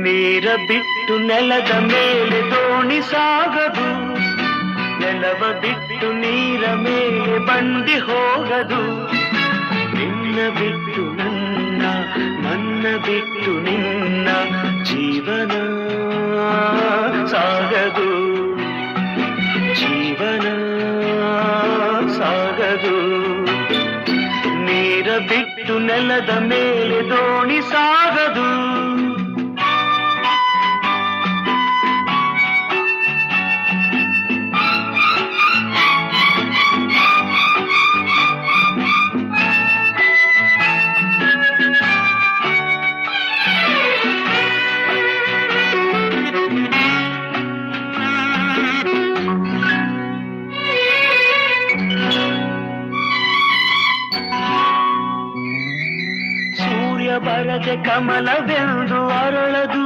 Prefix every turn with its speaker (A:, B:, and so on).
A: ನೀರ ಬಿಟ್ಟು ನೆಲದ ಮೇಲೆ ದೋಣಿ ಸಾಗದು, ನೆಲವ ಬಿಟ್ಟು ನೀರ ಮೇಲೆ ಬಂಡಿ ಹೋಗದು. ನಿನ್ನ ಬಿಟ್ಟು ನನ್ನ, ನನ್ನ ಬಿಟ್ಟು ನಿನ್ನ ಜೀವನ ಸಾಗದು, ಜೀವನ ಸಾಗದು. ನೀರ ಬಿಟ್ಟು ನೆಲದ ಮೇಲೆ ದೋಣಿ ಸಾಗದು. ಬರದೆ ಕಮಲವೆಂದು